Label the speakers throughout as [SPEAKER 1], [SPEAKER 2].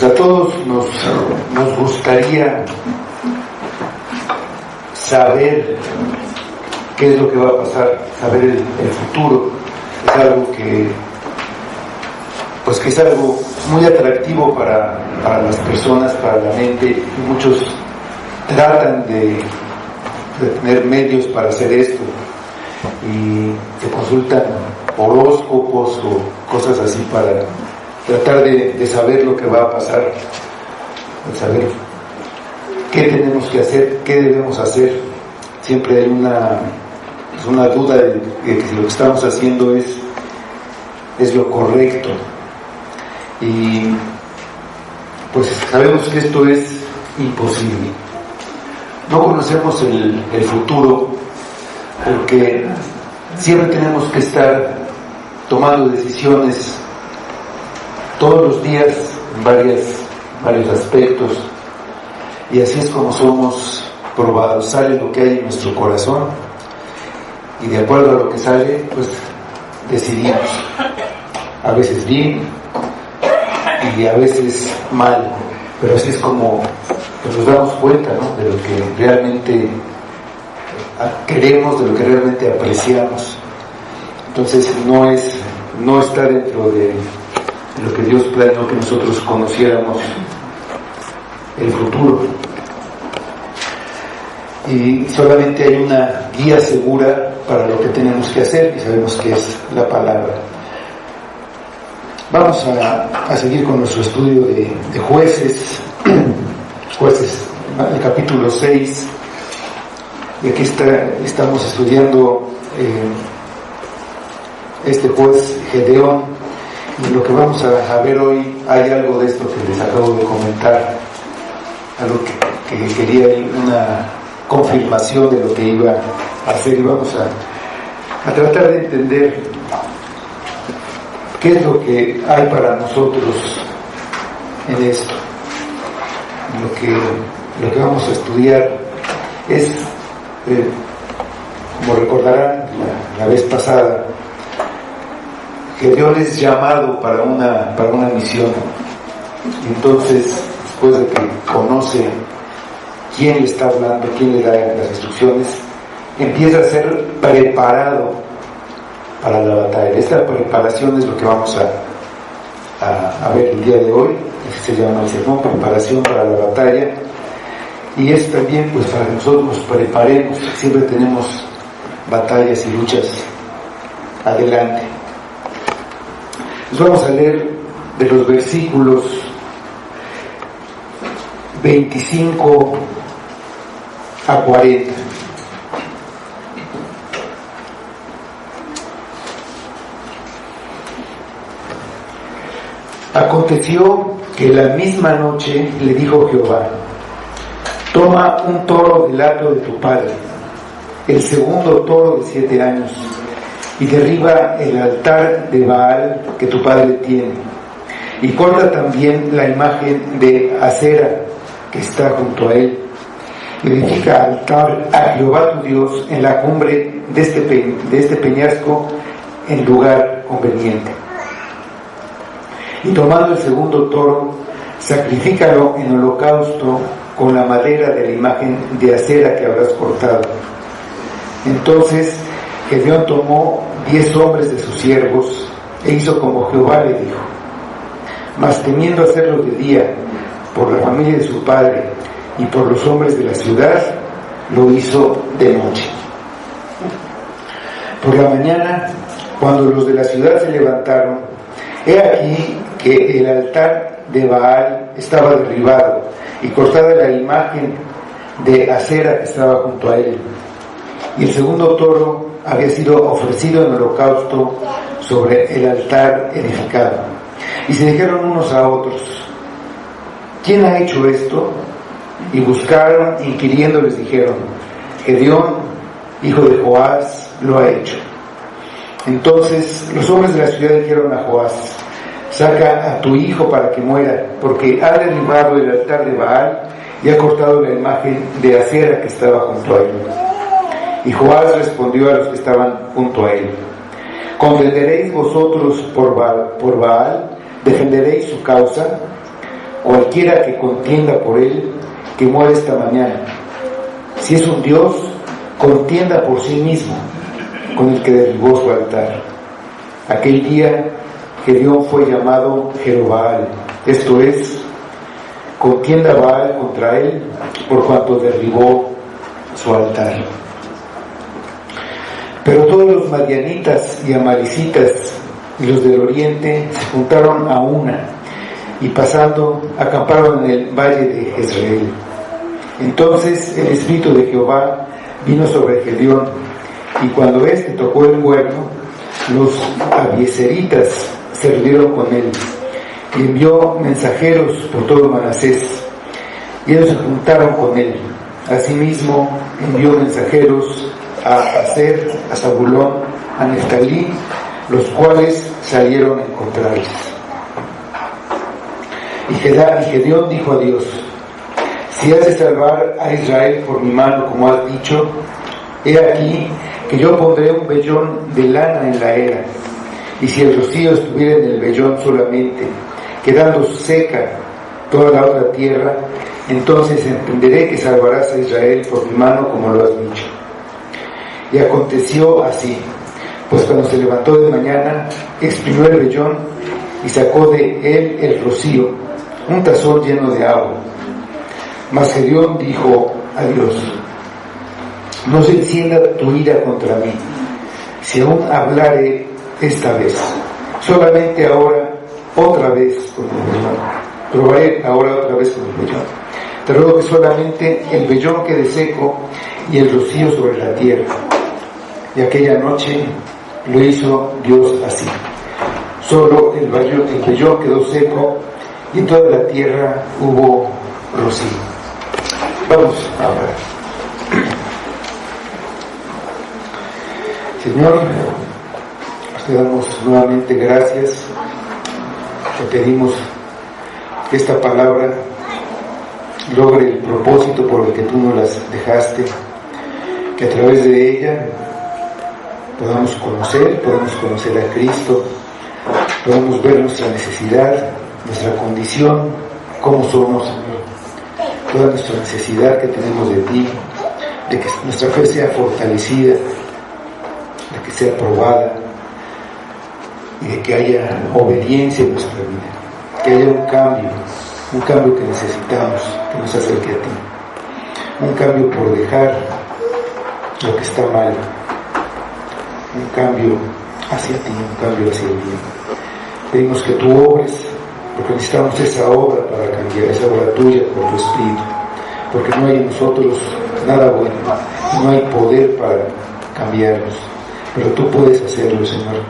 [SPEAKER 1] Pues a todos nos gustaría saber qué es lo que va a pasar, saber el futuro. Es algo que es algo muy atractivo para las personas, para la mente, y muchos tratan de tener medios para hacer esto y se consultan horóscopos o cosas así para tratar de saber lo que va a pasar, de saber qué tenemos que hacer, qué debemos hacer. Siempre hay una duda de que si lo que estamos haciendo es lo correcto. Y pues sabemos que esto es imposible. No conocemos el futuro, porque siempre tenemos que estar tomando decisiones todos los días en varios aspectos, y así es como somos probados. Sale lo que hay en nuestro corazón y de acuerdo a lo que sale, pues decidimos, a veces bien y a veces mal, pero así es como nos damos cuenta, ¿no?, de lo que realmente queremos, de lo que realmente apreciamos. Entonces no está dentro de lo que Dios planeó que nosotros conociéramos el futuro, y solamente hay una guía segura para lo que tenemos que hacer, y sabemos que es la palabra. Vamos a seguir con nuestro estudio de Jueces, el capítulo 6, y aquí estamos estudiando este juez Gedeón, y lo que vamos a ver hoy, hay algo de esto que les acabo de comentar, algo que quería una confirmación de lo que iba a hacer, y vamos a tratar de entender qué es lo que hay para nosotros en esto. Lo que vamos a estudiar es, como recordarán la vez pasada, Gedeón es llamado para una misión. Entonces, después de que conoce quién le está hablando, quién le da las instrucciones, empieza a ser preparado para la batalla. Esta preparación es lo que vamos a ver el día de hoy. Se llama el sermón, preparación para la batalla, y es también pues para que nosotros nos preparemos. Siempre tenemos batallas y luchas adelante. Nos vamos a leer de los versículos 25 a 40. Aconteció que la misma noche le dijo Jehová: toma un toro del hato de tu padre, el segundo toro de 7 años, y derriba el altar de Baal que tu padre tiene, y corta también la imagen de Acera que está junto a él, y edifica altar a Jehová tu Dios en la cumbre de este peñasco, en lugar conveniente. Y tomando el segundo toro, sacrifícalo en holocausto con la madera de la imagen de Acera que habrás cortado. Entonces Gedeón tomó 10 hombres de sus siervos e hizo como Jehová le dijo. Mas temiendo hacerlo de día por la familia de su padre y por los hombres de la ciudad, lo hizo de noche. Por la mañana, cuando los de la ciudad se levantaron, he aquí que el altar de Baal estaba derribado y cortada la imagen de Acera que estaba junto a él, y el segundo toro había sido ofrecido en holocausto sobre el altar edificado. Y se dijeron unos a otros: ¿quién ha hecho esto? Y buscaron, inquiriendo, les dijeron: Gedeón, hijo de Joás, lo ha hecho. Entonces los hombres de la ciudad dijeron a Joás: saca a tu hijo para que muera, porque ha derribado el altar de Baal y ha cortado la imagen de Acera que estaba junto a él. Y Joás respondió a los que estaban junto a él: ¿contenderéis vosotros por Baal? ¿Defenderéis su causa? cualquiera que contienda por él, que muera esta mañana. Si es un Dios, contienda por sí mismo con el que derribó su altar. Aquel día Gedeón fue llamado Jerobbaal, esto es, contienda Baal contra él por cuanto derribó su altar. Pero todos los madianitas y amalecitas y los del oriente se juntaron a una y pasando acamparon en el valle de Jezreel. Entonces el espíritu de Jehová vino sobre Gedeón, y cuando éste tocó el cuerno, los abiezeritas se reunieron con él, y envió mensajeros por todo Manasés, y ellos se juntaron con él. Asimismo envió mensajeros a Aser, a Zabulón, a Neftalí, los cuales salieron a encontrarles. Y Gedeón dijo a Dios: si has de salvar a Israel por mi mano, como has dicho, he aquí que yo pondré un vellón de lana en la era, y si el rocío estuviera en el vellón solamente, quedando seca toda la otra tierra, entonces entenderé que salvarás a Israel por mi mano, como lo has dicho. Y aconteció así, pues cuando se levantó de mañana, exprimió el vellón y sacó de él el rocío, un tazón lleno de agua. Mas Gedeón dijo a Dios: no se encienda tu ira contra mí, si aún hablaré esta vez, solamente ahora otra vez con el vellón, probaré ahora otra vez con el vellón. Te ruego que solamente el vellón quede seco y el rocío sobre la tierra. Y aquella noche lo hizo Dios así. Solo el vellón quedó seco y en toda la tierra hubo rocío. Vamos a orar. Señor, te damos nuevamente gracias. Te pedimos que esta palabra logre el propósito por el que tú nos las dejaste, que a través de ella podamos conocer a Cristo, podamos ver nuestra necesidad, nuestra condición, cómo somos, Señor, toda nuestra necesidad que tenemos de ti, de que nuestra fe sea fortalecida, de que sea probada y de que haya obediencia en nuestra vida, que haya un cambio que necesitamos, que nos acerque a ti, un cambio por dejar lo que está mal, un cambio hacia ti, un cambio hacia el bien. Pedimos que tú obres, porque necesitamos esa obra para cambiar, esa obra tuya por tu Espíritu, porque no hay en nosotros nada bueno, no hay poder para cambiarnos, pero tú puedes hacerlo, Señor.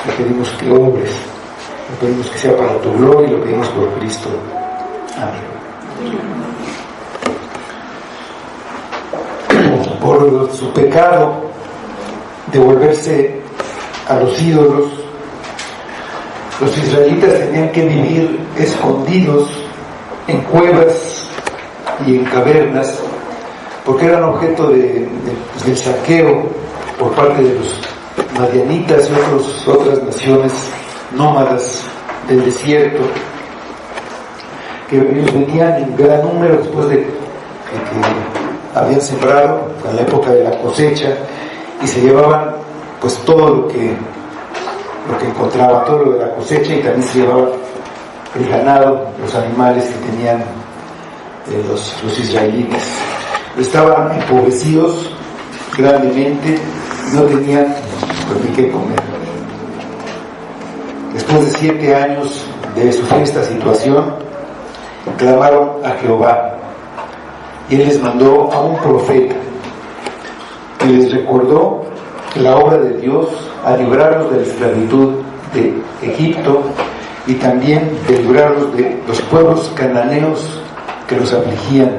[SPEAKER 1] Le pedimos que obres, le pedimos que sea para tu gloria y lo pedimos por Cristo. Amén. Por su pecado de volverse a los ídolos, los israelitas tenían que vivir escondidos en cuevas y en cavernas, porque eran objeto del saqueo por parte de los madianitas y otras naciones nómadas del desierto, que ellos venían en gran número después de que habían sembrado en la época de la cosecha, y se llevaban pues todo lo que encontraban, todo lo de la cosecha, y también se llevaban el ganado, los animales que tenían los israelitas. Estaban empobrecidos grandemente, no tenían pues ni qué comer. Después de 7 años de sufrir esta situación, clamaron a Jehová, y él les mandó a un profeta y les recordó la obra de Dios a librarlos de la esclavitud de Egipto, y también de librarlos de los pueblos cananeos que los afligían,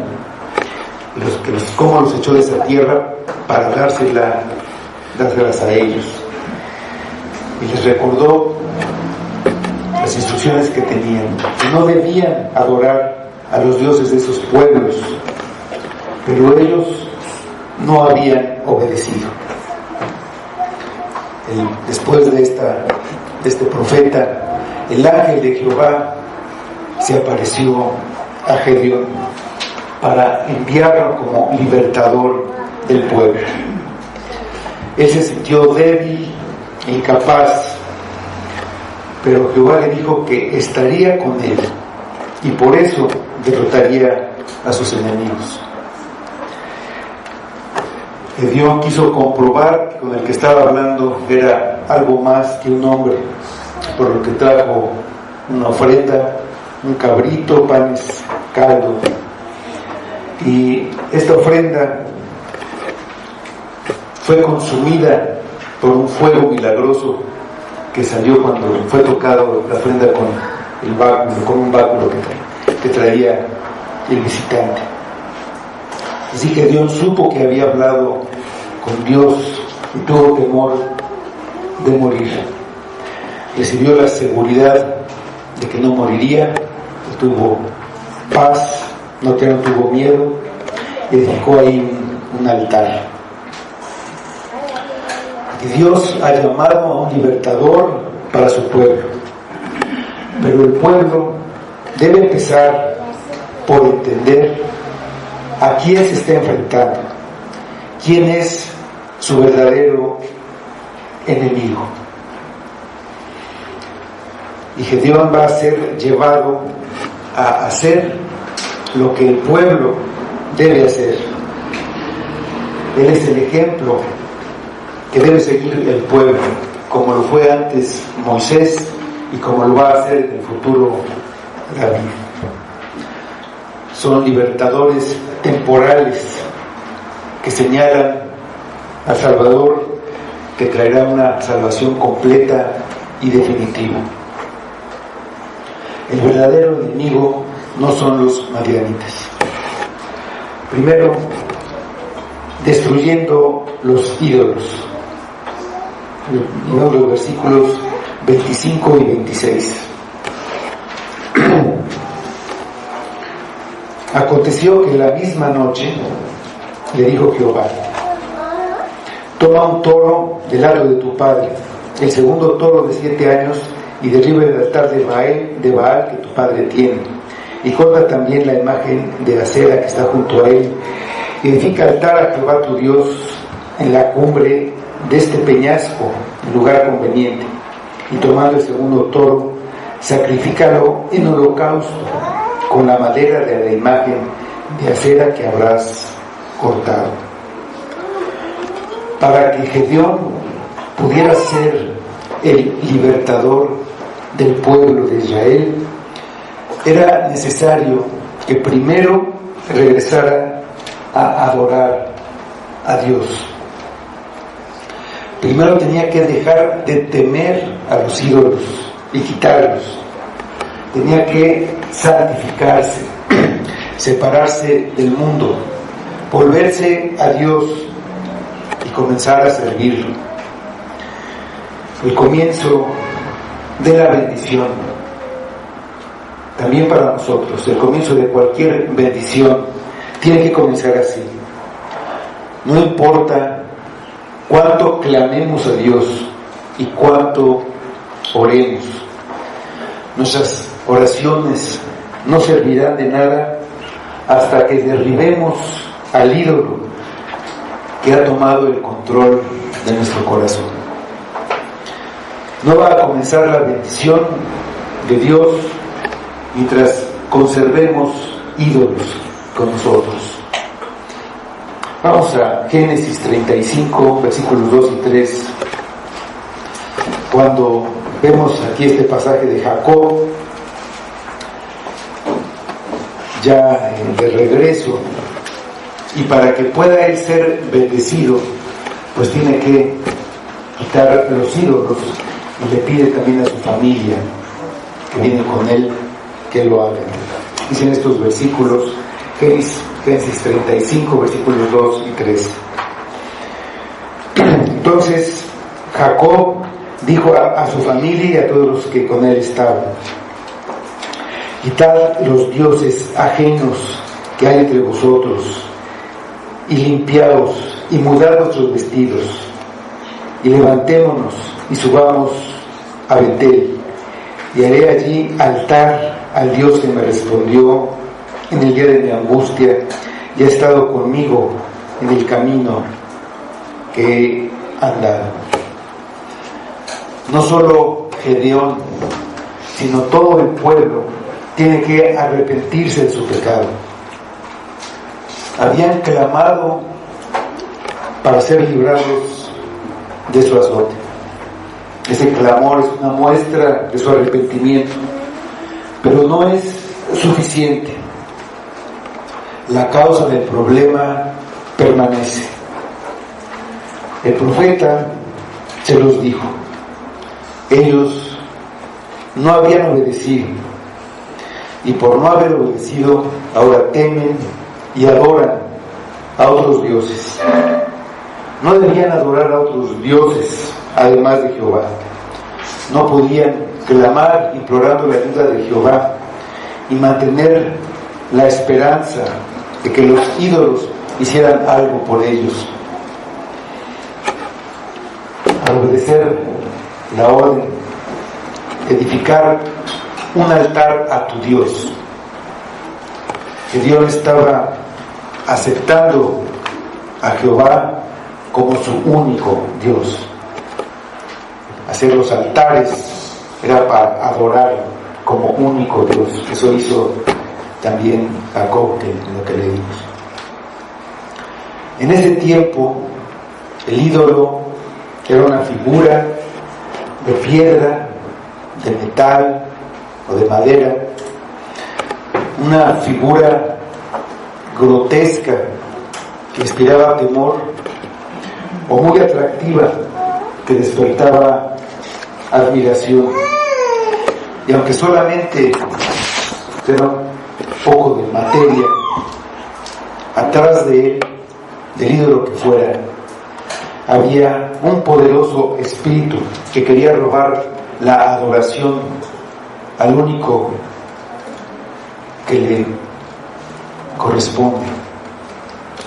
[SPEAKER 1] cómo los echó de esa tierra para dárselas a ellos. Y les recordó las instrucciones que tenían, que no debían adorar a los dioses de esos pueblos, pero ellos no habían obedecido. Después de este profeta, el ángel de Jehová se apareció a Gedeón para enviarlo como libertador del pueblo. Él se sintió débil e incapaz, pero Jehová le dijo que estaría con él y por eso derrotaría a sus enemigos. Gedeón quiso comprobar que con el que estaba hablando era algo más que un hombre, por lo que trajo una ofrenda, un cabrito, panes, caldo. Y esta ofrenda fue consumida por un fuego milagroso que salió cuando fue tocado la ofrenda con el báculo, con un báculo que traía el visitante. Así que Dios supo que había hablado con Dios y tuvo temor de morir. Recibió la seguridad de que no moriría, tuvo paz, no tuvo miedo, y edificó ahí un altar. Y Dios ha llamado a un libertador para su pueblo, pero el pueblo debe empezar por entender a quién se está enfrentando, quién es su verdadero enemigo. Y Gedeón va a ser llevado a hacer lo que el pueblo debe hacer. Él es el ejemplo que debe seguir el pueblo, como lo fue antes Moisés y como lo va a hacer en el futuro David. Son libertadores temporales que señalan al Salvador, que traerá una salvación completa y definitiva. El verdadero enemigo no son los madianitas. Primero, destruyendo los ídolos. Los versículos 25 y 26. Aconteció que la misma noche le dijo Jehová: toma un toro del lado de tu padre, el segundo toro de 7 años, y derriba el altar de Baal que tu padre tiene, y corta también la imagen de acera que está junto a él, y edifica altar a Jehová tu Dios en la cumbre de este peñasco, en lugar conveniente, y tomando el segundo toro, sacrifícalo en holocausto con la madera de la imagen de acera que habrás cortado. Para que Gedeón pudiera ser el libertador del pueblo de Israel, era necesario que primero regresara a adorar a Dios. Primero tenía que dejar de temer a los ídolos y quitarlos. Tenía que santificarse, separarse del mundo, volverse a Dios y comenzar a servirlo. El comienzo de la bendición, también para nosotros, el comienzo de cualquier bendición tiene que comenzar así. No importa cuánto clamemos a Dios y cuánto oremos, nuestras oraciones no servirán de nada hasta que derribemos al ídolo que ha tomado el control de nuestro corazón. No va a comenzar la bendición de Dios mientras conservemos ídolos con nosotros. Vamos a Génesis 35, versículos 2 y 3, cuando vemos aquí este pasaje de Jacob, ya de regreso, y para que pueda él ser bendecido, pues tiene que quitar los ídolos, y le pide también a su familia que viene con él que lo haga. Dicen estos versículos, Génesis 35, versículos 2 y 3. Entonces Jacob dijo a su familia y a todos los que con él estaban: quitad los dioses ajenos que hay entre vosotros, y limpiaos, y mudad vuestros vestidos, y levantémonos, y subamos a Betel, y haré allí altar al Dios que me respondió en el día de mi angustia y ha estado conmigo en el camino que he andado. No solo Gedeón, sino todo el pueblo tiene que arrepentirse de su pecado. Habían clamado para ser librados de su azote. Ese clamor es una muestra de su arrepentimiento, pero no es suficiente. La causa del problema permanece. El profeta se los dijo. Ellos no habían obedecido, y por no haber obedecido, ahora temen y adoran a otros dioses. No debían adorar a otros dioses además de Jehová. No podían clamar implorando la ayuda de Jehová y mantener la esperanza de que los ídolos hicieran algo por ellos. Al obedecer la orden de edificar un altar a tu Dios, que Dios estaba aceptando a Jehová como su único Dios. Hacer los altares era para adorarlo como único Dios. Eso hizo también Jacob, en lo que leímos. En ese tiempo, el ídolo era una figura de piedra, de metal o de madera, una figura grotesca que inspiraba temor, o muy atractiva que despertaba admiración. Y aunque solamente era un poco de materia, atrás de él, del ídolo que fuera, había un poderoso espíritu que quería robar la adoración al único que le corresponde,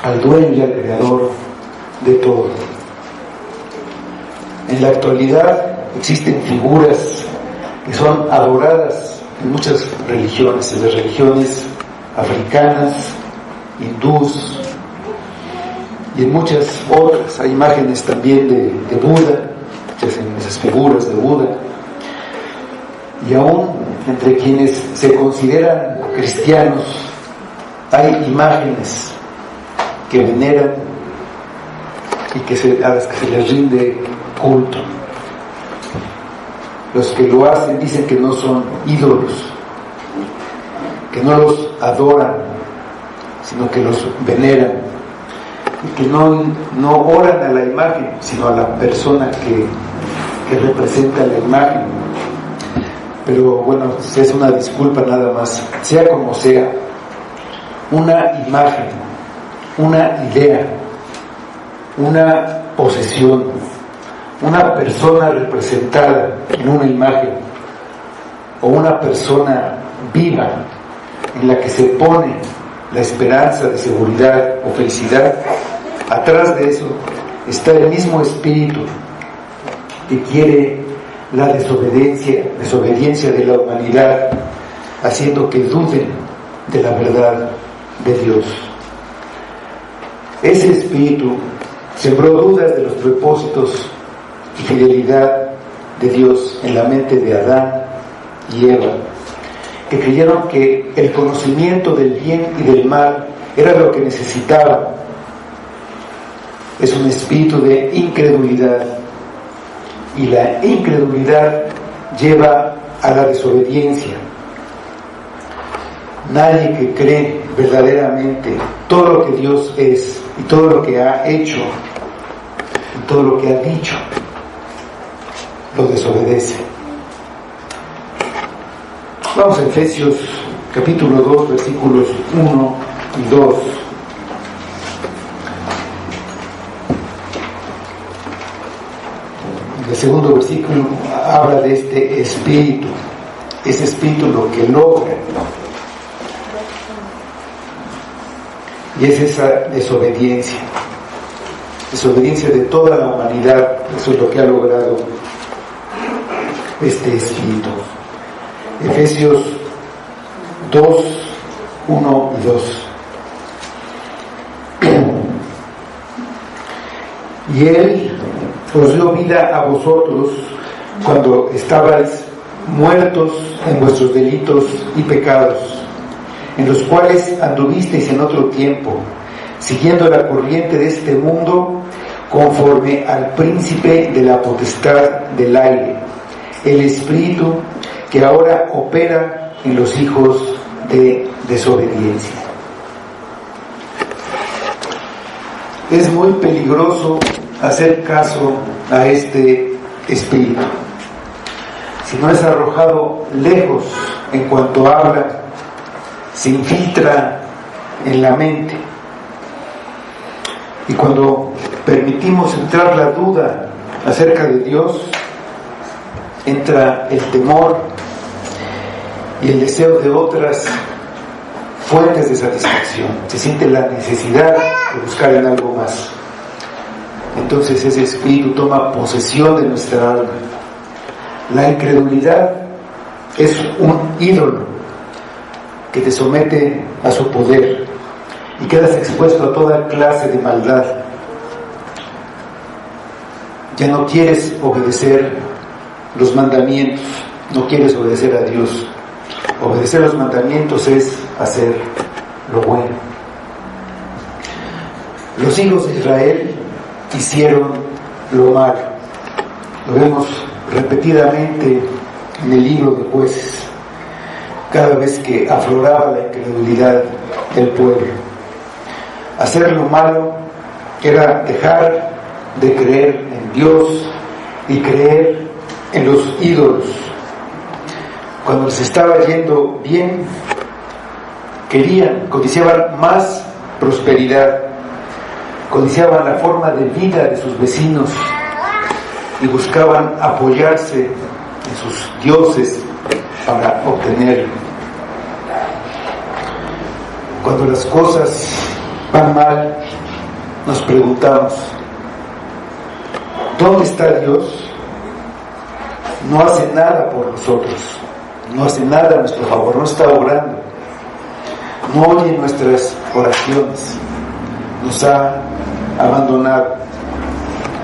[SPEAKER 1] al dueño y al creador de todo. En la actualidad existen figuras que son adoradas en muchas religiones, en las religiones africanas, hindús y en muchas otras. Hay imágenes también de Buda, esas figuras de Buda, y aún entre quienes se consideran cristianos hay imágenes que veneran y a las que se les rinde culto. Los que lo hacen dicen que no son ídolos, que no los adoran, sino que los veneran, y que no oran a la imagen, sino a la persona que representa la imagen. Pero bueno, es una disculpa nada más. Sea como sea, una imagen, una idea, una posesión, una persona representada en una imagen, o una persona viva en la que se pone la esperanza de seguridad o felicidad, atrás de eso está el mismo espíritu que quiere la desobediencia de la humanidad, haciendo que duden de la verdad de Dios. Ese espíritu sembró dudas de los propósitos y fidelidad de Dios en la mente de Adán y Eva, que creyeron que el conocimiento del bien y del mal era lo que necesitaban. Es un espíritu de incredulidad, y la incredulidad lleva a la desobediencia. Nadie que cree verdaderamente todo lo que Dios es y todo lo que ha hecho y todo lo que ha dicho, lo desobedece. Vamos a Efesios capítulo 2, versículos 1 y 2. El segundo versículo habla de este espíritu. Ese espíritu lo que logra, y es esa desobediencia de toda la humanidad. Eso es lo que ha logrado este espíritu. Efesios 2, 1 y 2. Y Él os dio vida a vosotros cuando estabais muertos en vuestros delitos y pecados, en los cuales anduvisteis en otro tiempo, siguiendo la corriente de este mundo, conforme al príncipe de la potestad del aire, el espíritu que ahora opera en los hijos de desobediencia. Es muy peligroso hacer caso a este espíritu. Si no es arrojado lejos en cuanto habla, se infiltra en la mente. Y cuando permitimos entrar la duda acerca de Dios, entra el temor y el deseo de otras fuentes de satisfacción. Se siente la necesidad de buscar en algo más. Entonces ese espíritu toma posesión de nuestra alma. La incredulidad es un ídolo que te somete a su poder y quedas expuesto a toda clase de maldad. Ya no quieres obedecer los mandamientos, no quieres obedecer a Dios. Obedecer los mandamientos es hacer lo bueno. Los hijos de Israel hicieron lo malo. Lo vemos repetidamente en el libro de Jueces, cada vez que afloraba la incredulidad del pueblo. Hacer lo malo era dejar de creer en Dios y creer en los ídolos. Cuando les estaba yendo bien, codiciaban más prosperidad, codiciaban la forma de vida de sus vecinos y buscaban apoyarse en sus dioses para obtenerlo. Cuando las cosas van mal, nos preguntamos, ¿dónde está Dios? No hace nada por nosotros, no hace nada a nuestro favor, no está obrando, no oye nuestras oraciones, nos ha abandonado.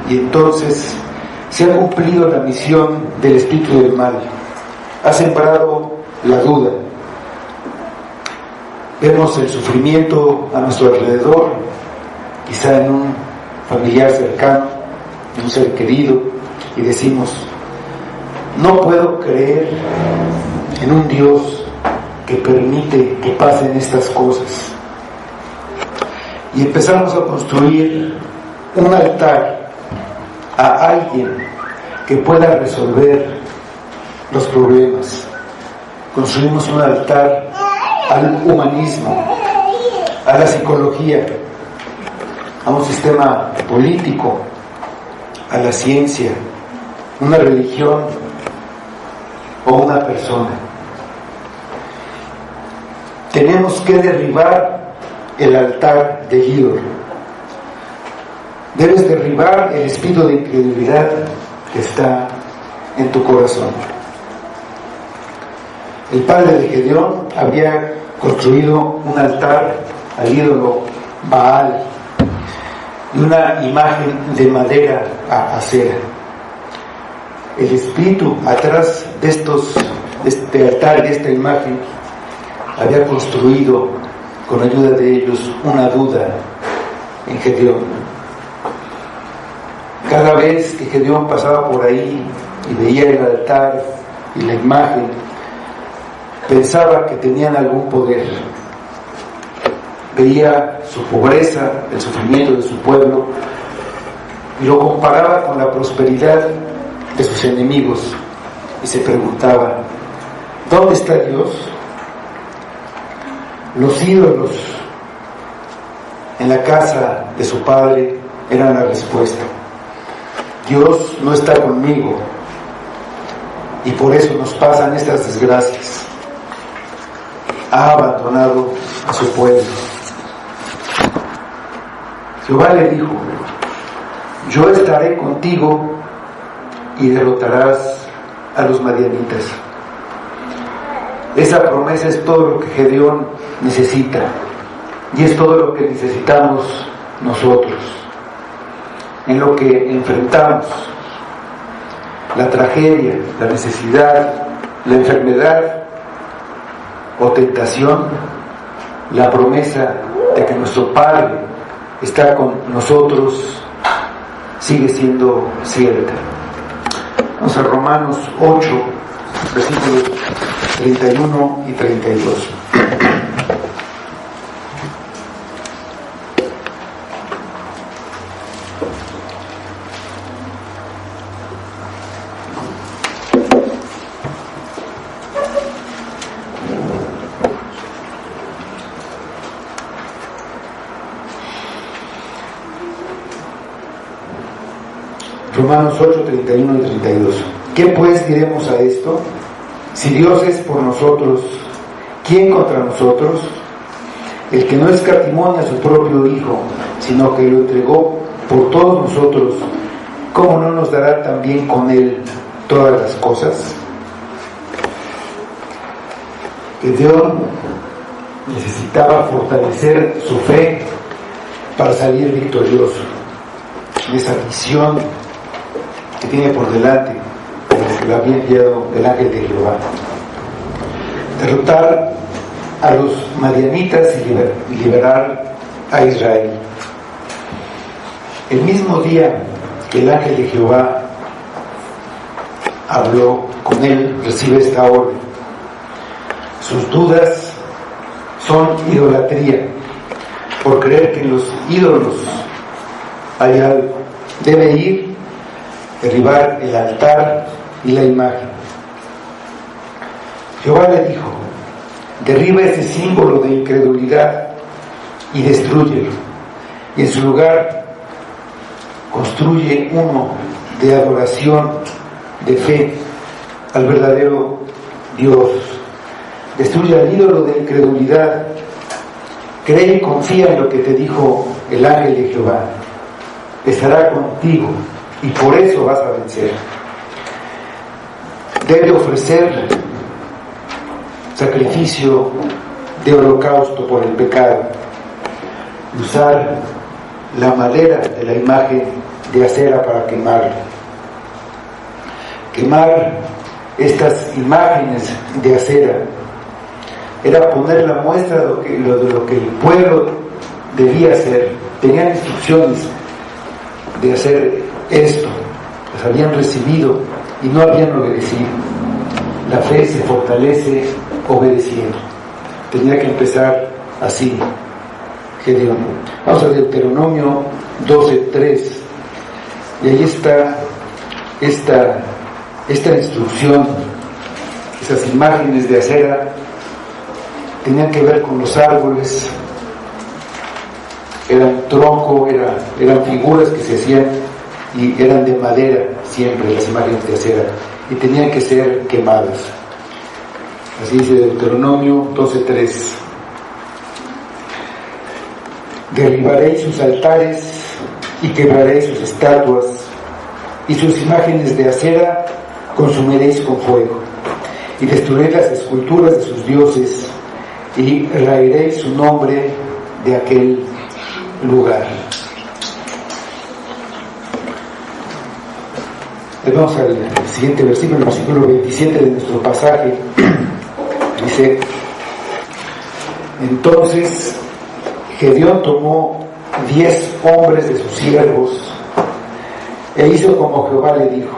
[SPEAKER 1] Y entonces se ha cumplido la misión del espíritu del mal, ha sembrado la duda. Vemos el sufrimiento a nuestro alrededor, quizá en un familiar cercano, en un ser querido, y decimos, no puedo creer en un Dios que permite que pasen estas cosas. Y empezamos a construir un altar a alguien que pueda resolver los problemas. Construimos un altar al humanismo, a la psicología, a un sistema político, a la ciencia, una religión o una persona. Tenemos que derribar el altar de ídolo. Debes derribar el espíritu de incredulidad que está en tu corazón. El padre de Gedeón había construido un altar al ídolo Baal y una imagen de madera a acera. El espíritu atrás de este altar, de esta imagen, había construido con ayuda de ellos una duda en Gedeón. Cada vez que Gedeón pasaba por ahí y veía el altar y la imagen, pensaba que tenían algún poder. Veía su pobreza, el sufrimiento de su pueblo, y lo comparaba con la prosperidad de sus enemigos, y se preguntaba, ¿dónde está Dios? Los ídolos en la casa de su padre eran la respuesta. Dios no está conmigo, y por eso nos pasan estas desgracias. Ha abandonado a su pueblo. Jehová le dijo, yo estaré contigo y derrotarás a los madianitas. Esa promesa es todo lo que Gedeón necesita y es todo lo que necesitamos nosotros. En lo que enfrentamos la tragedia, la necesidad, la enfermedad o tentación, la promesa de que nuestro Padre está con nosotros sigue siendo cierta. Vamos a Romanos 8, versículos 31 y 32. Romanos 8, 31 y 32. ¿Qué pues diremos a esto? Si Dios es por nosotros, ¿quién contra nosotros? El que no escatimó a su propio Hijo, sino que lo entregó por todos nosotros, ¿cómo no nos dará también con Él todas las cosas? Gedeón necesitaba fortalecer su fe para salir victorioso en esa misión que tiene por delante, como que lo había enviado el ángel de Jehová. Derrotar a los madianitas y liberar a Israel. El mismo día que el ángel de Jehová habló con él, recibe esta orden. Sus dudas son idolatría, por creer que en los ídolos hay algo. Debe ir, derribar el altar y la imagen. Jehová le dijo: derriba ese símbolo de incredulidad y destrúyelo, y en su lugar construye uno de adoración, de fe al verdadero Dios. Destruye al ídolo de incredulidad, cree y confía en lo que te dijo el ángel de Jehová. Estará contigo y por eso vas a vencer. Debe ofrecer sacrificio de holocausto por el pecado, usar la madera de la imagen de acera para quemarla. Quemar estas imágenes de acera era poner la muestra de lo que el pueblo debía hacer. Tenían instrucciones de hacer esto, las habían recibido y no habían obedecido. La fe se fortalece obedeciendo. Tenía que empezar así Gedeón. Vamos a Deuteronomio 12:3, y ahí está esta instrucción. Esas imágenes de acera tenían que ver con los árboles, eran tronco, eran figuras que se hacían y eran de madera siempre, las imágenes de acera, y tenían que ser quemadas. Así dice Deuteronomio 12:3. Derribaréis sus altares y quebraréis sus estatuas, y sus imágenes de acera consumiréis con fuego, y destruiréis las esculturas de sus dioses, y raeréis su nombre de aquel lugar. Vamos al siguiente versículo, el versículo 27 de nuestro pasaje. Dice: entonces Gedeón tomó 10 hombres de sus siervos e hizo como Jehová le dijo,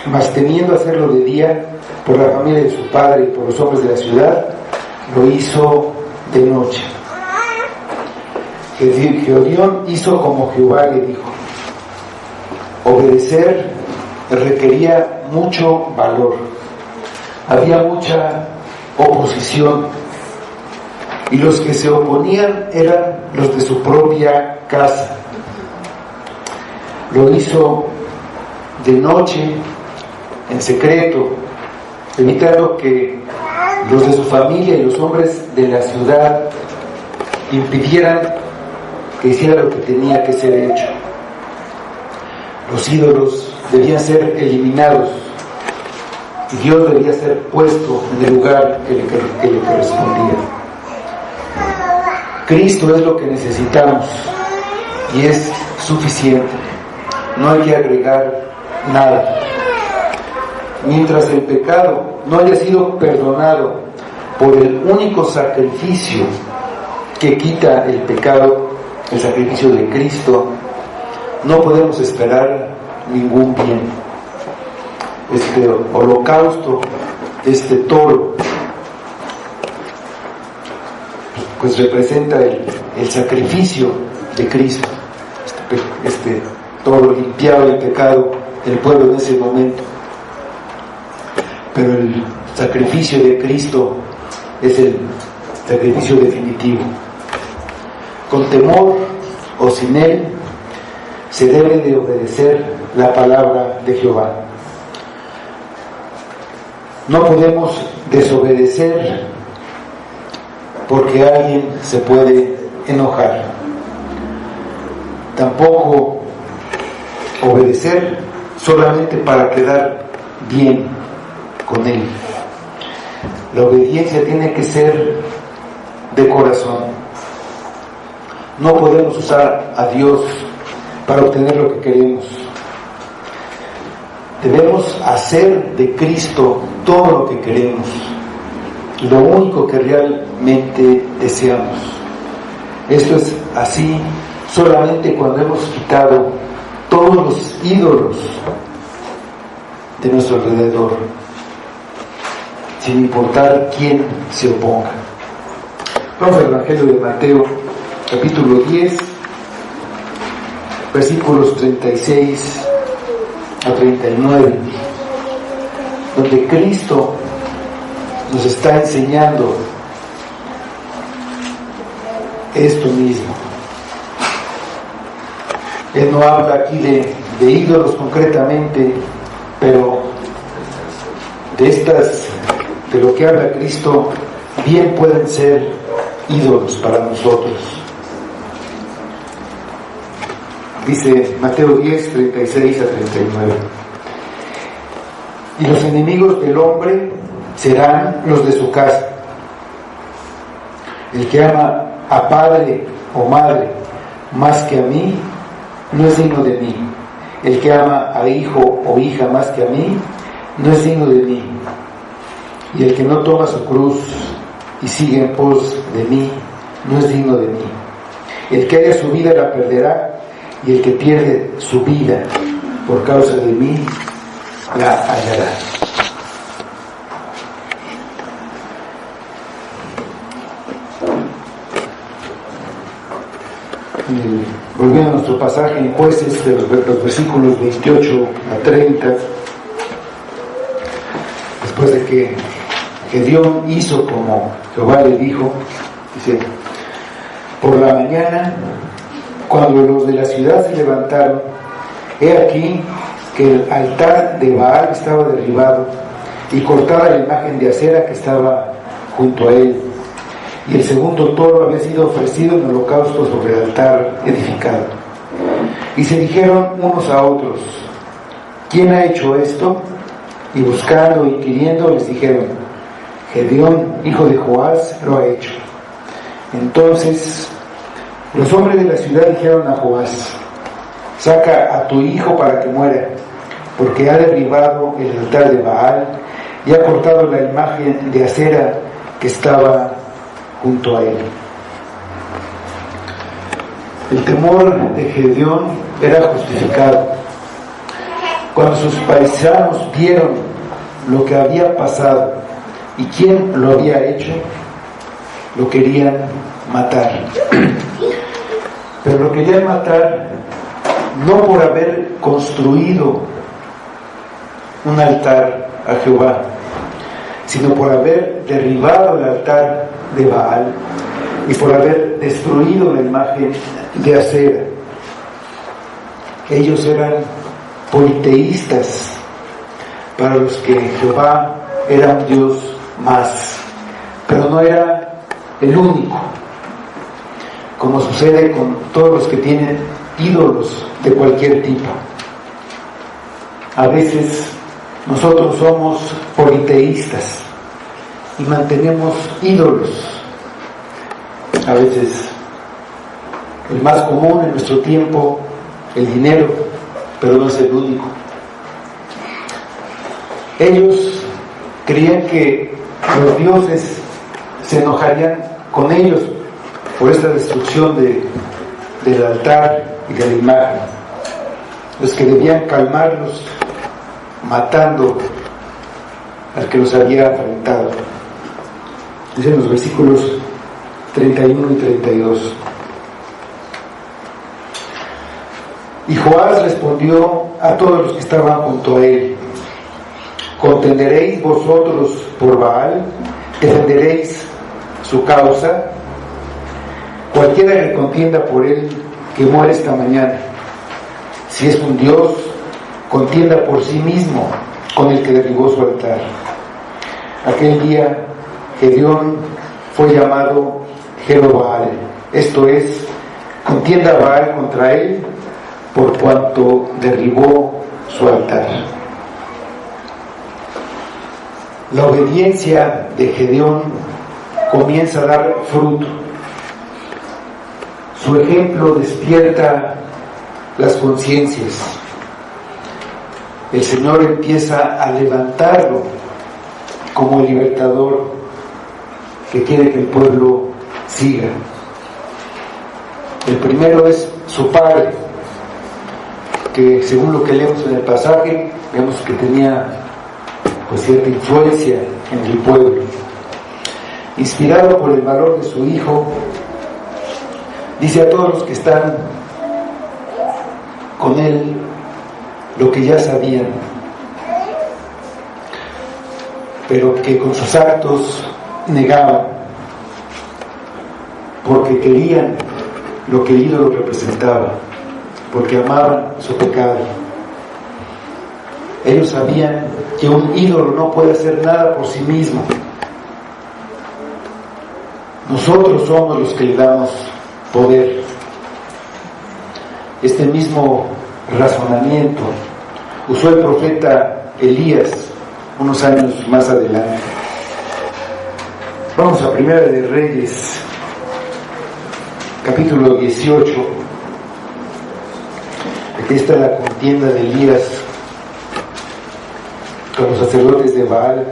[SPEAKER 1] mas temiendo hacerlo de día por la familia de su padre y por los hombres de la ciudad, lo hizo de noche. Gedeón hizo como Jehová le dijo. Obedecer requería mucho valor. Había mucha oposición, y los que se oponían eran los de su propia casa. Lo hizo de noche, en secreto, evitando que los de su familia y los hombres de la ciudad impidieran que hiciera lo que tenía que ser hecho. Los ídolos debían ser eliminados y Dios debía ser puesto en el lugar que le correspondía. Cristo es lo que necesitamos y es suficiente. No hay que agregar nada. Mientras el pecado no haya sido perdonado por el único sacrificio que quita el pecado, el sacrificio de Cristo, no podemos esperar ningún bien. Este holocausto, este toro, pues representa el sacrificio de Cristo. Este toro limpiaba el pecado del pueblo en ese momento. Pero el sacrificio de Cristo es el sacrificio definitivo. Con temor o sin él, se debe de obedecer la palabra de Jehová. No podemos desobedecer porque alguien se puede enojar. Tampoco obedecer solamente para quedar bien con él. La obediencia tiene que ser de corazón. No podemos usar a Dios para obtener lo que queremos. Debemos hacer de Cristo todo lo que queremos, lo único que realmente deseamos. Esto es así solamente cuando hemos quitado todos los ídolos de nuestro alrededor, sin importar quién se oponga. Vamos al Evangelio de Mateo, capítulo 10, versículos 36 a 39, donde Cristo nos está enseñando esto mismo. Él no habla aquí de ídolos concretamente, pero de lo que habla Cristo, bien pueden ser ídolos para nosotros. Dice Mateo 10, 36 a 39. Y los enemigos del hombre serán los de su casa. El que ama a padre o madre más que a mí, no es digno de mí. El que ama a hijo o hija más que a mí, no es digno de mí. Y el que no toma su cruz y sigue en pos de mí, no es digno de mí. El que haya su vida la perderá, y el que pierde su vida por causa de mí, la hallará. Volviendo a nuestro pasaje en Jueces, de los versículos 28 a 30, después de que Gedeón hizo como Jehová le dijo, dice: por la mañana, cuando los de la ciudad se levantaron, he aquí que el altar de Baal estaba derribado y cortada la imagen de acera que estaba junto a él, y el segundo toro había sido ofrecido en holocausto sobre el altar edificado. Y se dijeron unos a otros: ¿quién ha hecho esto? Y buscando e inquiriendo les dijeron: Gedeón, hijo de Joás, lo ha hecho. Entonces los hombres de la ciudad dijeron a Joás: saca a tu hijo para que muera, porque ha derribado el altar de Baal y ha cortado la imagen de acera que estaba junto a él. El temor de Gedeón era justificado. Cuando sus paisanos vieron lo que había pasado y quién lo había hecho, lo querían matar. Pero lo querían matar no por haber construido un altar a Jehová, sino por haber derribado el altar de Baal y por haber destruido la imagen de acera. Ellos eran politeístas, para los que Jehová era un Dios más, pero no era el único, como sucede con todos los que tienen ídolos de cualquier tipo. A veces nosotros somos politeístas y mantenemos ídolos. A veces el más común en nuestro tiempo, el dinero, pero no es el único. Ellos creían que los dioses se enojarían con ellos por esta destrucción del altar y de la imagen. Los que debían calmarlos matando al que los había afrentado. Dicen los versículos 31 y 32. Y Joás respondió a todos los que estaban junto a él: ¿contenderéis vosotros por Baal? ¿Defenderéis su causa? Cualquiera que contienda por él, que muere esta mañana. Si es un dios, contienda por sí mismo con el que derribó su altar. Aquel día Gedeón fue llamado Jerobaal, esto es, contienda Baal contra él por cuanto derribó su altar. La obediencia de Gedeón comienza a dar fruto. Su ejemplo despierta las conciencias. El Señor empieza a levantarlo como el libertador que quiere que el pueblo siga. El primero es su padre, que según lo que leemos en el pasaje, vemos que tenía pues cierta influencia en el pueblo. Inspirado por el valor de su hijo, dice a todos los que están con él lo que ya sabían, pero que con sus actos negaban, porque querían lo que el ídolo representaba, porque amaban su pecado. Ellos sabían que un ídolo no puede hacer nada por sí mismo. Nosotros somos los que le damos poder. Este mismo razonamiento usó el profeta Elías unos años más adelante. Vamos a Primera de Reyes, capítulo 18. Aquí está la contienda de Elías con los sacerdotes de Baal.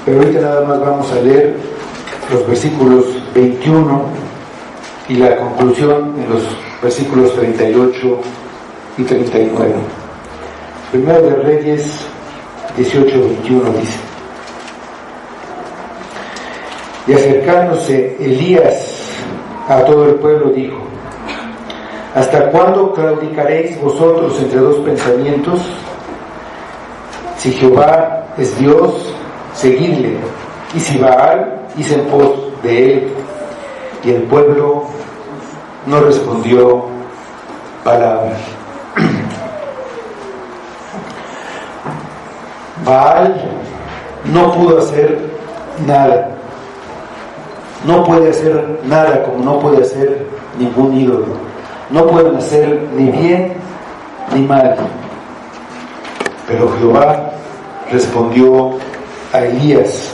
[SPEAKER 1] Pero ahorita nada más vamos a leer los versículos 21 y la conclusión en los versículos 38 y 39. Primero de Reyes 18:21 dice: y acercándose Elías a todo el pueblo dijo: ¿hasta cuándo claudicaréis vosotros entre dos pensamientos? Si Jehová es Dios, seguidle, y si Baal, id en pos de él. Y el pueblo no respondió palabra. Baal no pudo hacer nada. No puede hacer nada, como no puede hacer ningún ídolo. No pueden hacer ni bien ni mal. Pero Jehová respondió a Elías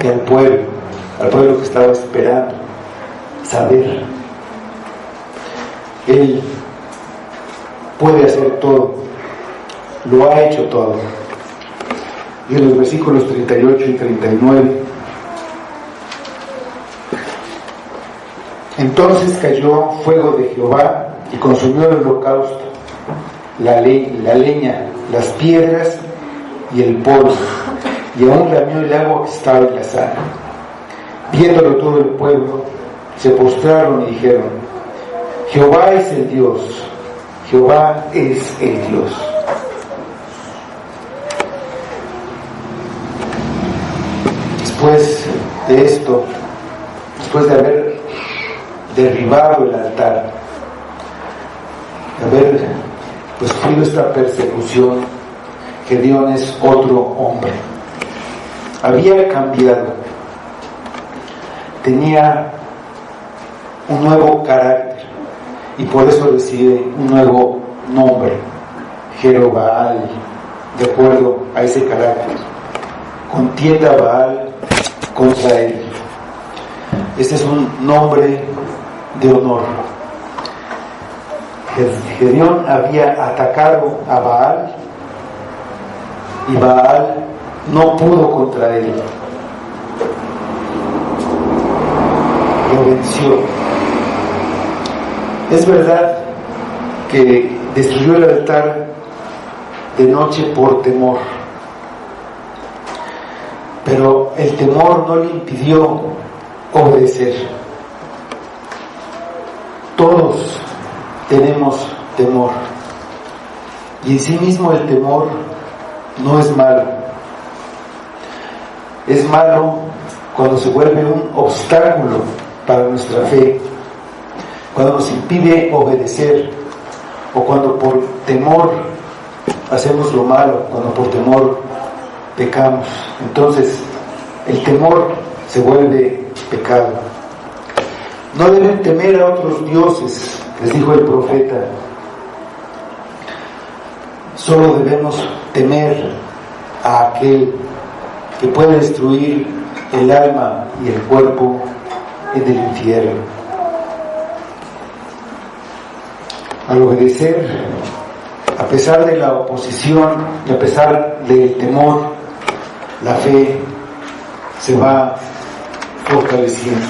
[SPEAKER 1] y al pueblo que estaba esperando saber. Él puede hacer todo, lo ha hecho todo. Y en los versículos 38 y 39: entonces cayó fuego de Jehová y consumió el holocausto, la leña, las piedras y el polvo, y aún lamió el agua que estaba en la sala. Viéndolo todo el pueblo, se postraron y dijeron: Jehová es el Dios, Jehová es el Dios. Después de esto, después de haber derribado el altar, de haber sufrido esta persecución, Gedeón es otro hombre. Había cambiado, tenía un nuevo carácter y por eso recibe un nuevo nombre, Jerobaal, de acuerdo a ese carácter. Contienda Baal contra él. Este es un nombre de honor. Gedeón había atacado a Baal y Baal no pudo contra él. Lo venció. Es verdad que destruyó el altar de noche por temor, pero el temor no le impidió obedecer. Todos tenemos temor, y en sí mismo el temor no es malo. Es malo cuando se vuelve un obstáculo para nuestra fe, cuando nos impide obedecer, o cuando por temor hacemos lo malo, cuando por temor pecamos. Entonces el temor se vuelve pecado. No deben temer a otros dioses, les dijo el profeta. Solo debemos temer a aquel que puede destruir el alma y el cuerpo en el infierno. Al obedecer, a pesar de la oposición y a pesar del temor, la fe se va fortaleciendo.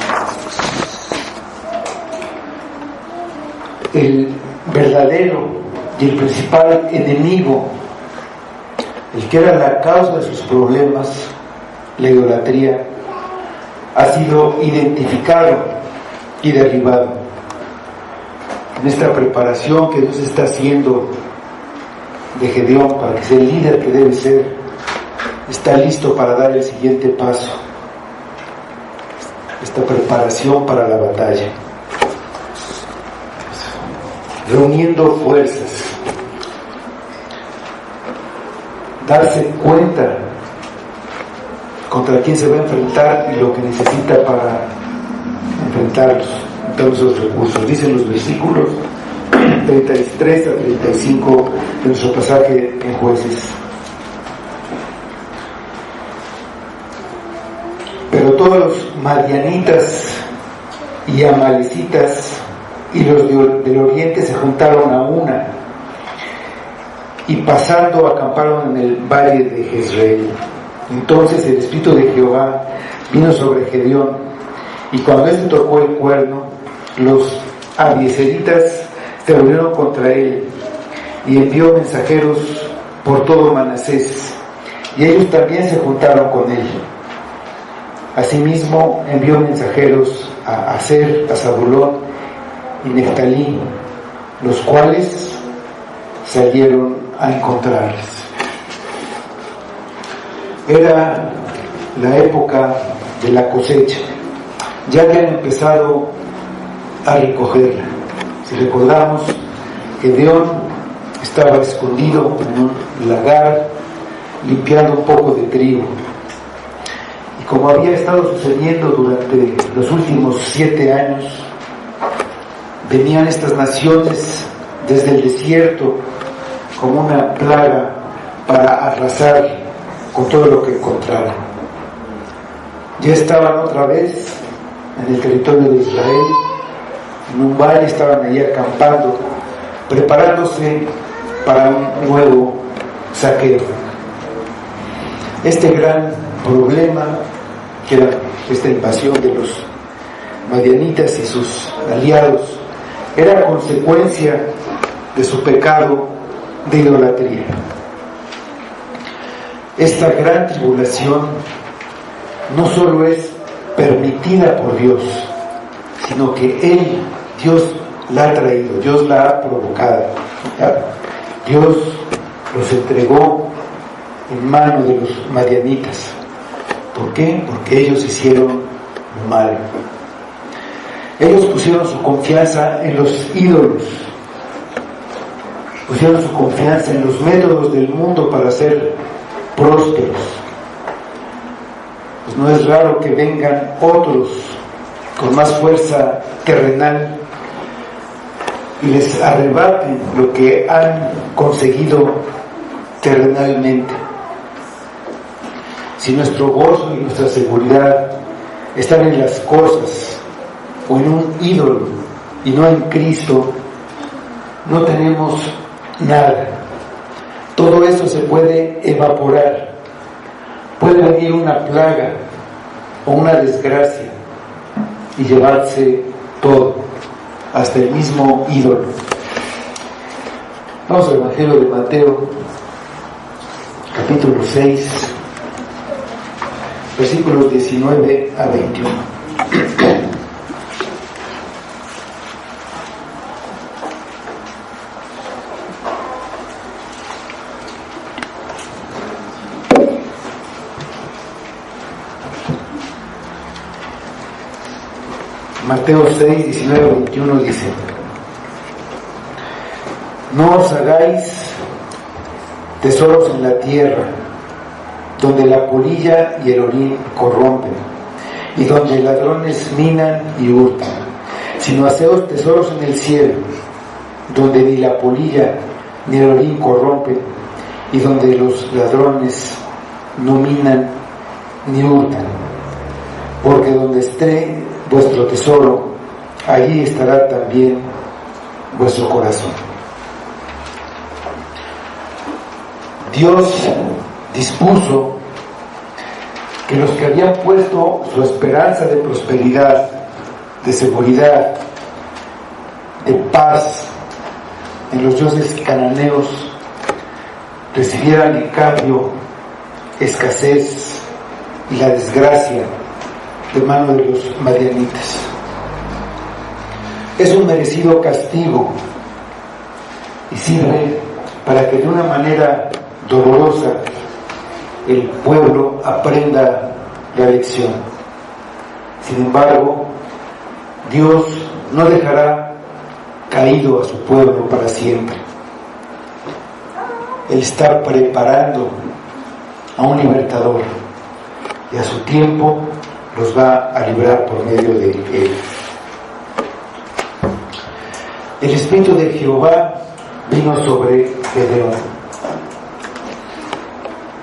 [SPEAKER 1] El verdadero y el principal enemigo, el que era la causa de sus problemas, la idolatría, ha sido identificado y derribado. En esta preparación que Dios está haciendo de Gedeón para que sea el líder que debe ser, está listo para dar el siguiente paso, esta preparación para la batalla, reuniendo fuerzas, darse cuenta contra quién se va a enfrentar y lo que necesita para enfrentarlos, todos esos recursos. Dicen los versículos 33 a 35 de nuestro pasaje en Jueces. Pero todos los madianitas y amalecitas y los del oriente se juntaron a una, y pasando acamparon en el valle de Jezreel. Entonces el Espíritu de Jehová vino sobre Gedeón, y cuando éste tocó el cuerno, los abiezeritas se reunieron contra él, y envió mensajeros por todo Manasés, y ellos también se juntaron con él. Asimismo envió mensajeros a Aser, a Zabulón y Neftalí, los cuales salieron a encontrarles. Era la época de la cosecha, ya habían empezado a recogerla. Si recordamos, Gedeón estaba escondido en un lagar limpiando un poco de trigo, y como había estado sucediendo durante los últimos 7 años, venían estas naciones desde el desierto como una plaga para arrasar con todo lo que encontraran. Ya estaban otra vez en el territorio de Israel, en un valle, estaban allí acampando, preparándose para un nuevo saqueo. Este gran problema, que era esta invasión de los madianitas y sus aliados, era consecuencia de su pecado de idolatría. Esta gran tribulación no solo es permitida por Dios, sino que Dios la ha traído, Dios la ha provocado. Dios los entregó en manos de los madianitas. ¿Por qué? Porque ellos hicieron mal. Ellos pusieron su confianza en los ídolos, pusieron su confianza en los métodos del mundo para ser prósperos. Pues no es raro que vengan otros con más fuerza terrenal y les arrebaten lo que han conseguido terrenalmente. Si nuestro gozo y nuestra seguridad están en las cosas o en un ídolo y no en Cristo, no tenemos nada. Todo eso se puede evaporar. Puede venir una plaga o una desgracia y llevarse todo, hasta el mismo ídolo. Vamos al Evangelio de Mateo, capítulo 6, versículos 19 a 21. Mateo 6, 19 a 21 dice: no os hagáis tesoros en la tierra, donde la polilla y el orín corrompen, y donde ladrones minan y hurtan, sino haceos tesoros en el cielo, donde ni la polilla ni el orín corrompen, y donde los ladrones no minan ni hurtan, porque donde esté vuestro tesoro, allí estará también vuestro corazón. Dios dispuso que los que habían puesto su esperanza de prosperidad, de seguridad, de paz en los dioses cananeos, recibieran en cambio escasez y la desgracia de mano de los madianitas. Es un merecido castigo y sirve para que de una manera dolorosa el pueblo aprenda la lección. Sin embargo, Dios no dejará caído a su pueblo para siempre. Él está preparando a un libertador y a su tiempo los va a librar por medio de él. El Espíritu de Jehová vino sobre Gedeón.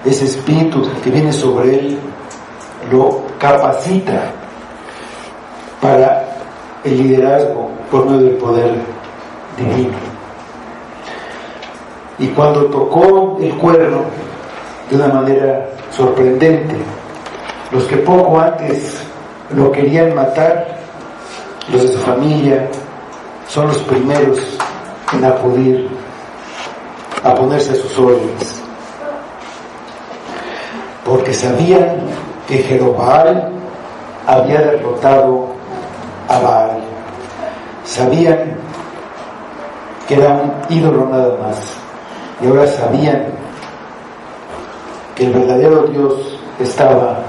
[SPEAKER 1] Ese espíritu que viene sobre él lo capacita para el liderazgo por medio del poder divino. Y cuando tocó el cuerno de una manera sorprendente, los que poco antes lo querían matar, los de su familia, son los primeros en acudir a ponerse a sus órdenes, porque sabían que Jerobbaal había derrotado a Baal. Sabían que era un ídolo nada más, y ahora sabían que el verdadero Dios estaba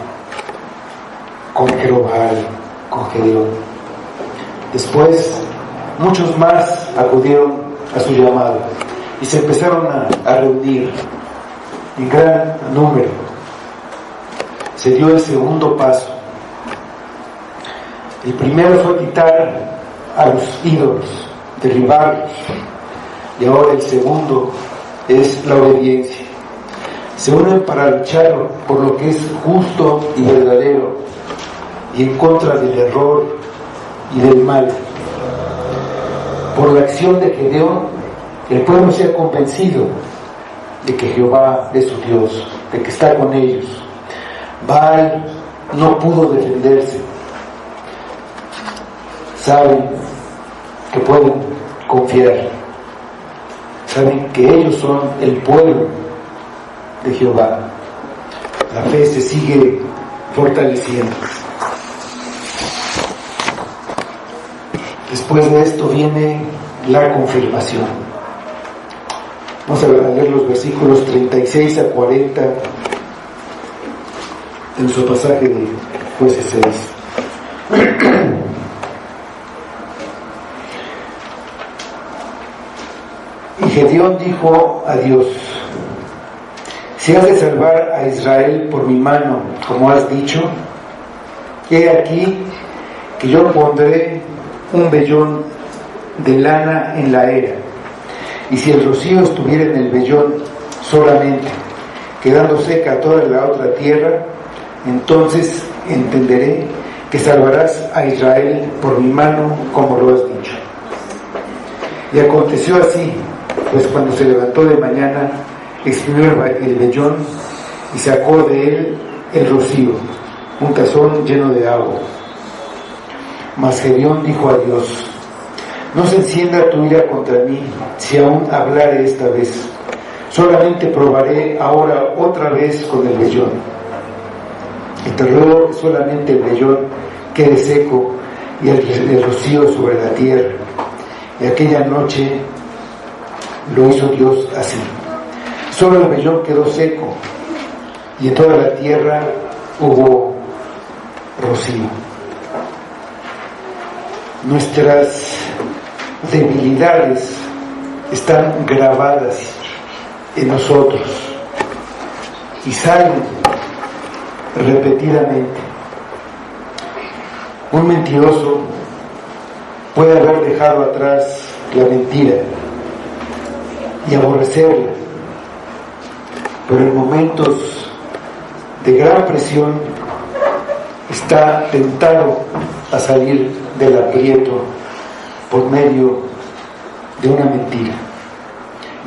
[SPEAKER 1] con Jerobbaal, con Gedeón. Después, muchos más acudieron a su llamado y se empezaron a reunir en gran número. Se dio el segundo paso. El primero fue quitar a los ídolos, derribarlos, y ahora el segundo es la obediencia. Se unen para luchar por lo que es justo y verdadero y en contra del error y del mal. Por la acción de Gedeón, el pueblo se ha convencido de que Jehová es su Dios, de que está con ellos. Baal no pudo defenderse. Saben que pueden confiar. Saben que ellos son el pueblo de Jehová. La fe se sigue fortaleciendo. Después de esto viene la confirmación. Vamos a leer los versículos 36 a 40 en su pasaje de Jueces 6. Y Gedeón dijo a Dios: si has de salvar a Israel por mi mano, como has dicho, he aquí que yo pondré un vellón de lana en la era, y si el rocío estuviera en el vellón solamente, quedando seca toda la otra tierra, entonces entenderé que salvarás a Israel por mi mano, como lo has dicho. Y aconteció así, pues cuando se levantó de mañana, exprimió el vellón y sacó de él el rocío, un tazón lleno de agua. Mas Gedeón dijo a Dios: no se encienda tu ira contra mí, si aún hablare esta vez. Solamente probaré ahora otra vez con el vellón. Y te ruego que solamente el vellón quede seco y el rocío sobre la tierra. Y aquella noche lo hizo Dios así. Solo el vellón quedó seco y en toda la tierra hubo rocío. Nuestras debilidades están grabadas en nosotros y salen repetidamente. Un mentiroso puede haber dejado atrás la mentira y aborrecerla, pero en momentos de gran presión está tentado a salir del aprieto por medio de una mentira,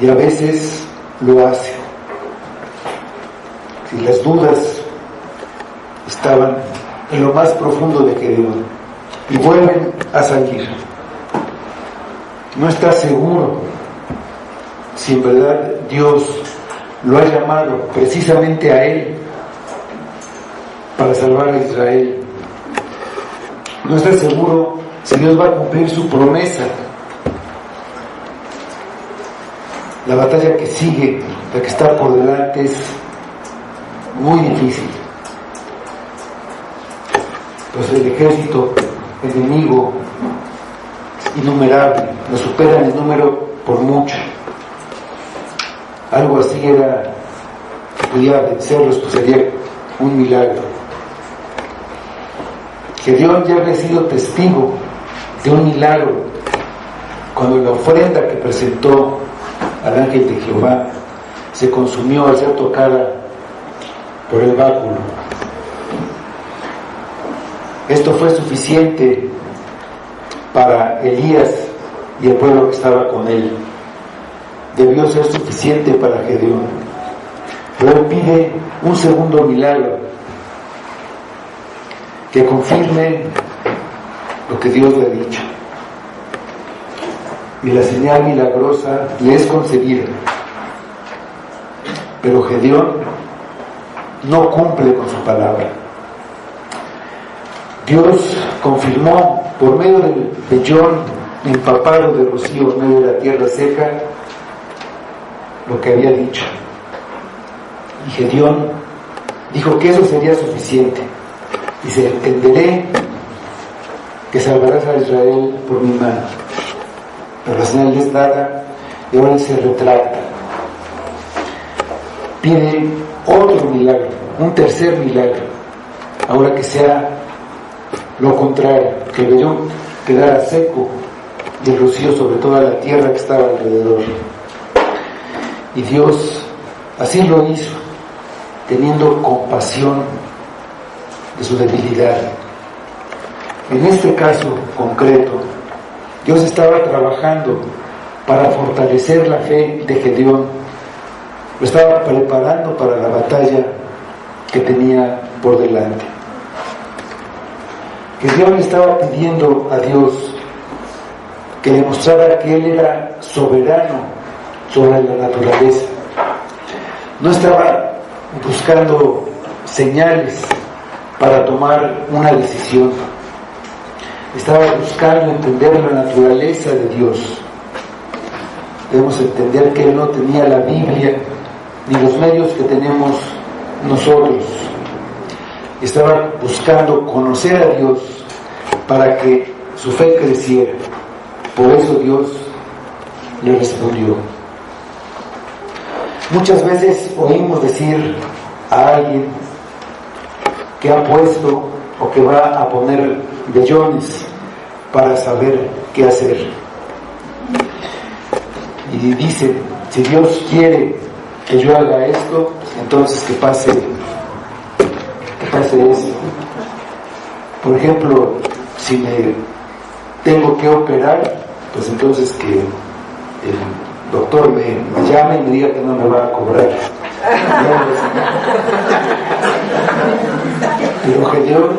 [SPEAKER 1] y a veces lo hace. Si las dudas estaban en lo más profundo de Gedeón y vuelven a salir, no está seguro si en verdad Dios lo ha llamado precisamente a él para salvar a Israel. No está seguro si Dios va a cumplir su promesa. La batalla que sigue, la que está por delante, es muy difícil. Pues el ejército enemigo innumerable, lo supera en el número por mucho. Algo así era, que pudiera vencerlos, pues sería un milagro. Gedeón ya había sido testigo de un milagro cuando la ofrenda que presentó al ángel de Jehová se consumió al ser tocada por el báculo. Esto fue suficiente para Elías y el pueblo que estaba con él. Debió ser suficiente para Gedeón. Pero él pide un segundo milagro que confirme lo que Dios le ha dicho. Y la señal milagrosa le es concedida. Pero Gedeón no cumple con su palabra. Dios confirmó por medio del vellón empapado de rocío en medio de la tierra seca lo que había dicho. Y Gedeón dijo que eso sería suficiente. Dice: entenderé que salvarás a Israel por mi mano. Pero la señal es dada y ahora él se retracta. Pide otro milagro, un tercer milagro. Ahora que sea lo contrario, que el vellón quedara seco y el rocío sobre toda la tierra que estaba alrededor. Y Dios así lo hizo, teniendo compasión de su debilidad. En este caso concreto, Dios estaba trabajando para fortalecer la fe de Gedeón, lo estaba preparando para la batalla que tenía por delante. Gedeón estaba pidiendo a Dios que demostrara que Él era soberano sobre la naturaleza. No estaba buscando señales para tomar una decisión. Estaba buscando entender la naturaleza de Dios. Debemos entender que Él no tenía la Biblia ni los medios que tenemos nosotros. Estaba buscando conocer a Dios para que su fe creciera. Por eso Dios le respondió. Muchas veces oímos decir a alguien que ha puesto o que va a poner vellones para saber qué hacer. Y dicen: si Dios quiere que yo haga esto, entonces que pase esto. Por ejemplo, si me tengo que operar, pues entonces que el doctor me llame y me diga que no me va a cobrar. Pero Gedeón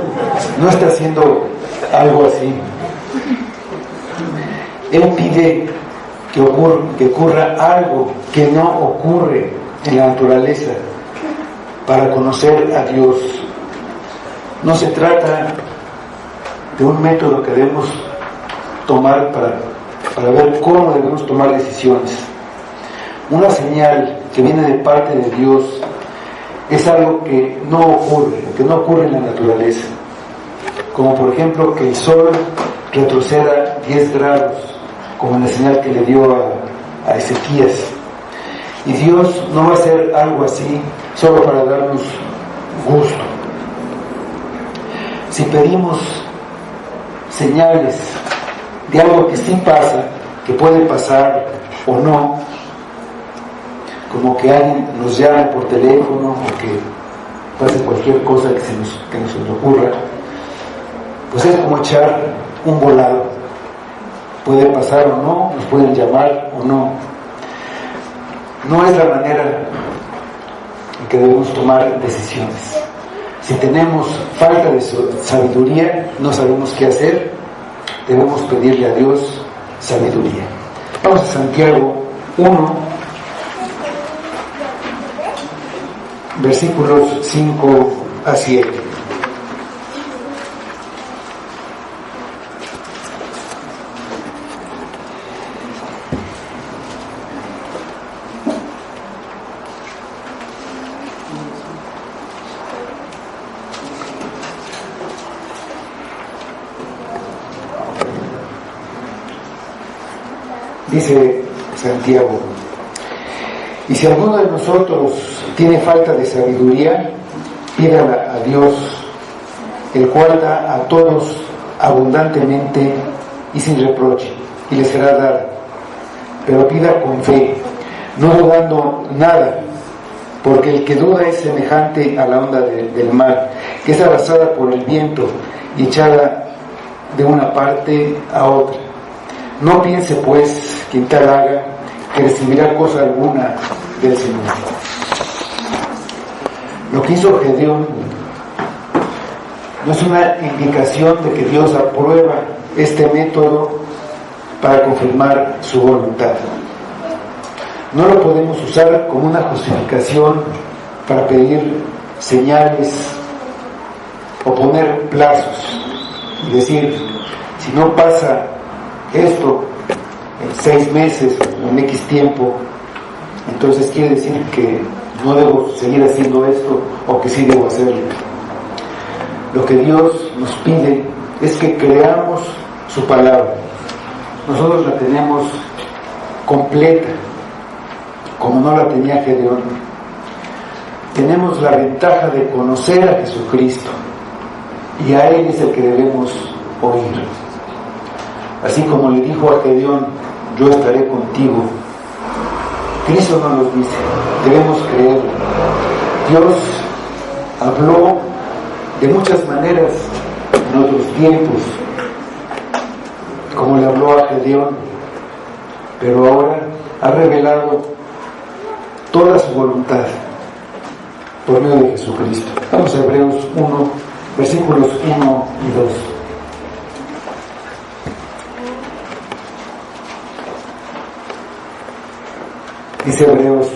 [SPEAKER 1] no está haciendo algo así. Él pide que ocurra algo que no ocurre en la naturaleza para conocer a Dios. No se trata de un método que debemos tomar para ver cómo debemos tomar decisiones. Una señal que viene de parte de Dios es algo que no ocurre en la naturaleza, como por ejemplo que el sol retroceda 10 grados, como la señal que le dio a Ezequías. Y Dios no va a hacer algo así solo para darnos gusto. Si pedimos señales de algo que sí pasa, que puede pasar o no, como que alguien nos llame por teléfono o que pase cualquier cosa que se nos ocurra, pues es como echar un volado. Puede pasar o no, nos pueden llamar o no. No es la manera en que debemos tomar decisiones. Si tenemos falta de sabiduría, no sabemos qué hacer, debemos pedirle a Dios sabiduría. Vamos a Santiago 1, versículos 5 a 7. Dice Santiago: y si alguno de nosotros tiene falta de sabiduría, pídala a Dios, el cual da a todos abundantemente y sin reproche, y le será dada. Pero pida con fe, no dudando nada, porque el que duda es semejante a la onda del mar, que es arrasada por el viento y echada de una parte a otra. No piense pues quien tal haga que recibirá cosa alguna del Señor. Lo que hizo Gedeón no es una indicación de que Dios aprueba este método para confirmar su voluntad. No lo podemos usar como una justificación para pedir señales o poner plazos y decir, si no pasa esto en 6 meses o en X tiempo, entonces quiere decir que no debo seguir haciendo esto o que sí debo hacerlo. Lo que Dios nos pide es que creamos su palabra. Nosotros la tenemos completa, como no la tenía Gedeón. Tenemos la ventaja de conocer a Jesucristo y a Él es el que debemos oír. Así como le dijo a Gedeón, yo estaré contigo, Cristo nos lo dice, debemos creer. Dios habló de muchas maneras en otros tiempos, como le habló a Gedeón, pero ahora ha revelado toda su voluntad por medio de Jesucristo. Vamos a Hebreos 1, versículos 1 y 2. Dice Hebreos: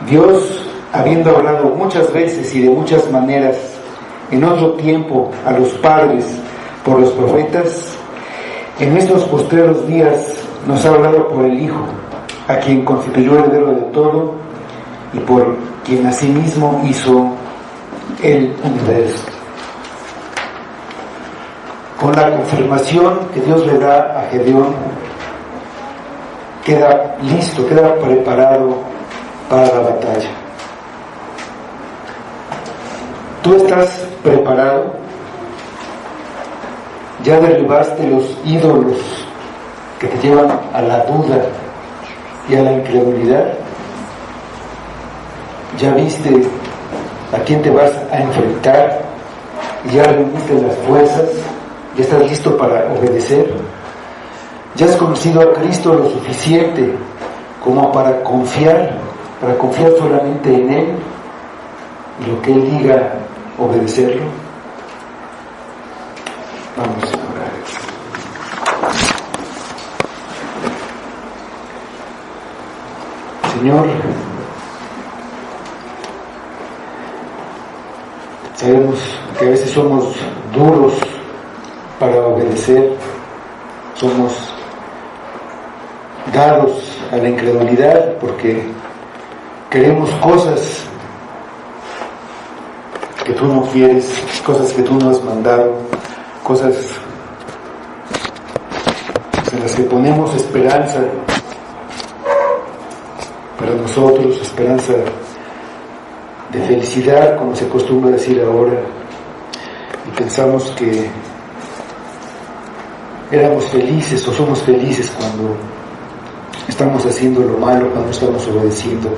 [SPEAKER 1] Dios, habiendo hablado muchas veces y de muchas maneras en otro tiempo a los padres por los profetas, en estos postreros días nos ha hablado por el Hijo, a quien constituyó heredero de todo y por quien asimismo hizo el universo. Con la confirmación que Dios le da a Gedeón, queda listo, queda preparado para la batalla. ¿Tú estás preparado? ¿Ya derribaste los ídolos que te llevan a la duda y a la incredulidad? ¿Ya viste a quién te vas a enfrentar? ¿Y ya reuniste las fuerzas? ¿Ya estás listo para obedecer? ¿Ya has conocido a Cristo lo suficiente como para confiar solamente en Él y lo que Él diga, obedecerlo? Vamos a orar. Señor, sabemos que a veces somos duros para obedecer, somos dados a la incredulidad porque queremos cosas que tú no quieres, cosas que tú no has mandado, cosas en las que ponemos esperanza para nosotros, esperanza de felicidad, como se acostumbra decir ahora, y pensamos que éramos felices o somos felices cuando estamos haciendo lo malo, cuando estamos obedeciendo,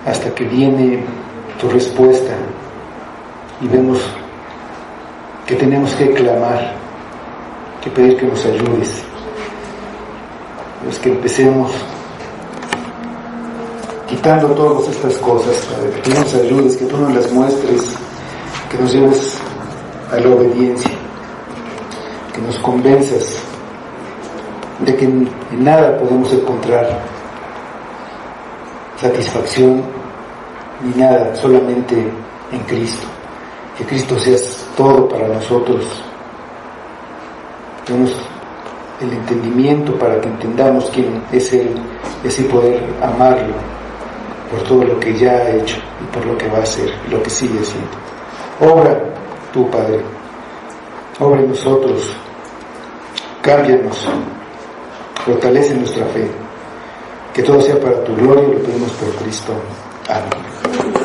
[SPEAKER 1] hasta que viene tu respuesta y vemos que tenemos que clamar, que pedir que nos ayudes. Es que empecemos quitando todas estas cosas, Padre, que tú nos ayudes, que tú nos las muestres, que nos lleves a la obediencia, que nos convenzas de que en nada podemos encontrar satisfacción ni nada, solamente en Cristo. Que Cristo sea todo para nosotros. Danos el entendimiento para que entendamos quién es Él y así poder amarlo por todo lo que ya ha hecho y por lo que va a hacer y lo que sigue haciendo. Obra tú, Padre, obra en nosotros, cámbianos, fortalece nuestra fe, que todo sea para tu gloria y lo pedimos por Cristo. Amén.